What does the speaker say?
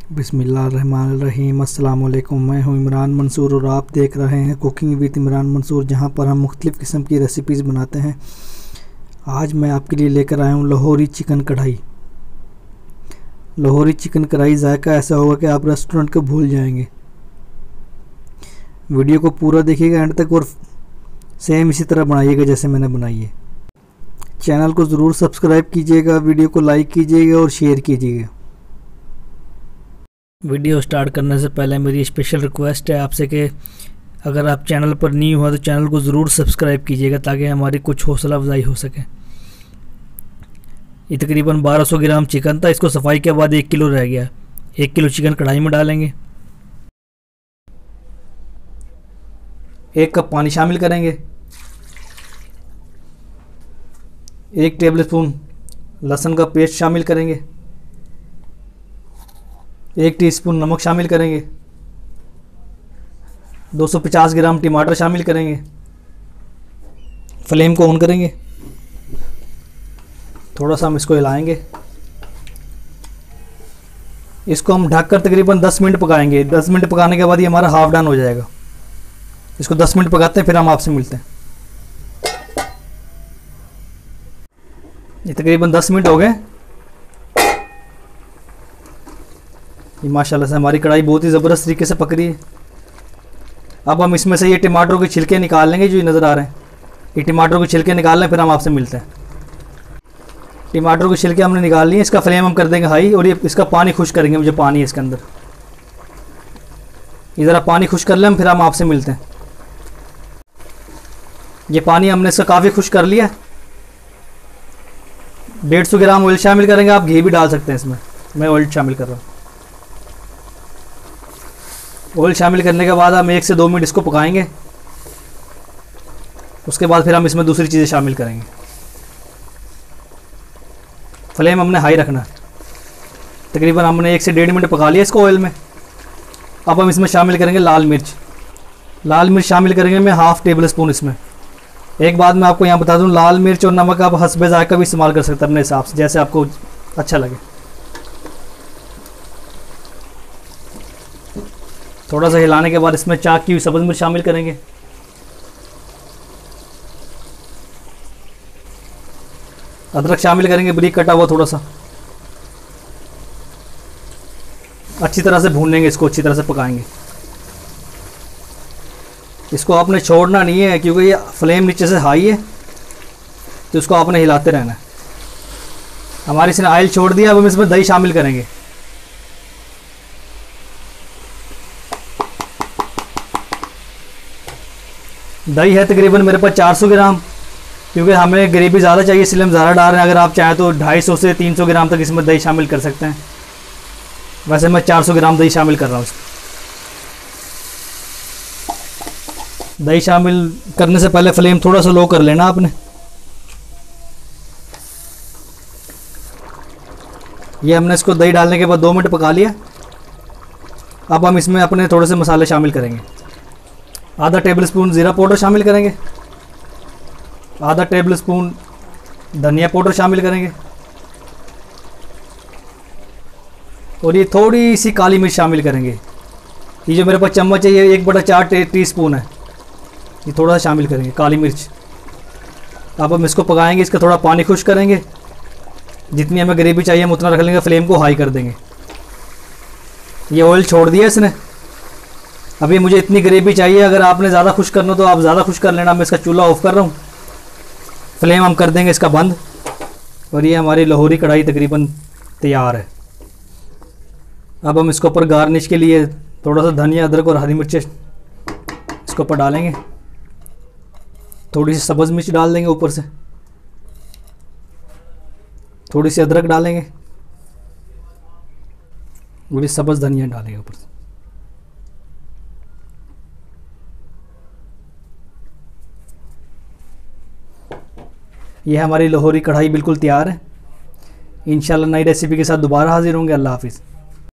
बिस्मिल्लाहिर्रहमानिर्रहीम। अस्सलाम वालेकुम। मैं हूं इमरान मंसूर और आप देख रहे हैं कुकिंग विद इमरान मंसूर, जहां पर हम मुख्तलिफ़ किस्म की रेसिपीज़ बनाते हैं। आज मैं आपके लिए लेकर आया हूं लाहौरी चिकन कढ़ाई। लाहौरी चिकन कढ़ाई जायका ऐसा होगा कि आप रेस्टोरेंट को भूल जाएंगे। वीडियो को पूरा देखिएगा एंड तक और सेम इसी तरह बनाइएगा जैसे मैंने बनाई है। चैनल को ज़रूर सब्सक्राइब कीजिएगा, वीडियो को लाइक कीजिएगा और शेयर कीजिएगा। वीडियो स्टार्ट करने से पहले मेरी स्पेशल रिक्वेस्ट है आपसे कि अगर आप चैनल पर न्यू हो तो चैनल को ज़रूर सब्सक्राइब कीजिएगा ताकि हमारी कुछ हौसला अफजाई हो सके। ये तकरीबन 1200 ग्राम चिकन था। इसको सफाई के बाद 1 किलो रह गया। 1 किलो चिकन कढ़ाई में डालेंगे। 1 कप पानी शामिल करेंगे। 1 टेबलस्पून लहसुन का पेस्ट शामिल करेंगे। 1 टीस्पून नमक शामिल करेंगे। 250 ग्राम टमाटर शामिल करेंगे। फ्लेम को ऑन करेंगे। थोड़ा सा हम इसको हिलाएंगे। इसको हम ढककर तकरीबन 10 मिनट पकाएंगे। 10 मिनट पकाने के बाद ये हमारा हाफ डन हो जाएगा। इसको 10 मिनट पकाते हैं, फिर हम आपसे मिलते हैं। ये तकरीबन 10 मिनट हो गए। ये माशाल्लाह से हमारी कढ़ाई बहुत ही ज़बरदस्त तरीके से पक रही है। अब हम इसमें से ये टमाटरों के छिलके निकाल लेंगे जो ये नज़र आ रहे हैं। ये टमाटरों के छिलके निकाल लें, फिर हम आपसे मिलते हैं। टमाटरों के छिलके हमने निकाल लिए। इसका फ्लेम हम कर देंगे हाई और ये इसका पानी खुश करेंगे। मुझे पानी है इसके अंदर, ये ज़रा पानी खुश कर लें हम, फिर हम आपसे मिलते हैं। ये पानी हमने इसका काफ़ी खुश कर लिया। 150 ग्राम ऑयल शामिल करेंगे। आप घी भी डाल सकते हैं इसमें, मैं ऑयल शामिल कर रहा हूँ। ऑयल शामिल करने के बाद हम 1 से 2 मिनट इसको पकाएंगे। उसके बाद फिर हम इसमें दूसरी चीज़ें शामिल करेंगे। फ्लेम हमने हाई रखना है। तकरीबन हमने 1 से 1.5 मिनट पका लिया इसको ऑयल में। अब हम इसमें शामिल करेंगे लाल मिर्च। लाल मिर्च शामिल करेंगे मैं ½ टेबल स्पून इसमें। एक बात मैं आपको यहाँ बता दूँ, लाल मिर्च और नमक आप हस्बे जायका भी इस्तेमाल कर सकते हैं अपने हिसाब से, जैसे आपको अच्छा लगे। थोड़ा सा हिलाने के बाद इसमें चाक की हुई सब्ज़ मिर्च शामिल करेंगे। अदरक शामिल करेंगे बारीक कटा हुआ थोड़ा सा। अच्छी तरह से भून लेंगे इसको, अच्छी तरह से पकाएंगे। इसको आपने छोड़ना नहीं है क्योंकि ये फ्लेम नीचे से हाई है, तो इसको आपने हिलाते रहना है। हमारी इसने ऑयल छोड़ दिया। अब हम इसमें दही शामिल करेंगे। दही है तकरीबन मेरे पास 400 ग्राम, क्योंकि हमें ग्रेवी ज़्यादा चाहिए इसलिए हम ज़्यादा डाल रहे हैं। अगर आप चाहें तो 250 से 300 ग्राम तक इसमें दही शामिल कर सकते हैं। वैसे मैं 400 ग्राम दही शामिल कर रहा हूँ। दही शामिल करने से पहले फ्लेम थोड़ा सा लो कर लेना आपने। ये हमने इसको दही डालने के बाद 2 मिनट पका लिया। अब हम इसमें अपने थोड़े से मसाले शामिल करेंगे। ½ टेबल स्पून ज़ीरा पाउडर शामिल करेंगे। ½ टेबल स्पून धनिया पाउडर शामिल करेंगे। और ये थोड़ी सी काली मिर्च शामिल करेंगे। ये जो मेरे पास चम्मच है ये 1/4 टीस्पून है, ये थोड़ा सा शामिल करेंगे काली मिर्च। अब हम इसको पकाएंगे। इसका थोड़ा पानी खुश करेंगे। जितनी हमें ग्रेवी चाहिए हम उतना रख लेंगे। फ्लेम को हाई कर देंगे। ये ऑयल छोड़ दिया इसने। अभी मुझे इतनी ग्रेवी चाहिए। अगर आपने ज़्यादा खुश करना हो तो आप ज़्यादा खुश कर लेना। मैं इसका चूल्हा ऑफ कर रहा हूँ। फ्लेम हम कर देंगे इसका बंद। और ये हमारी लाहौरी कढ़ाई तकरीबन तैयार है। अब हम इसके ऊपर गार्निश के लिए थोड़ा सा धनिया, अदरक और हरी मिर्चें इसके ऊपर डालेंगे। थोड़ी सी सब्ज़ मिर्च डाल देंगे ऊपर से। थोड़ी सी अदरक डालेंगे। थोड़ी सब्ज़ धनिया डालेंगे ऊपर से। ये हमारी लाहौरी कढ़ाई बिल्कुल तैयार है। इंशाल्लाह नई रेसिपी के साथ दोबारा हाजिर होंगे। अल्लाह हाफिज़।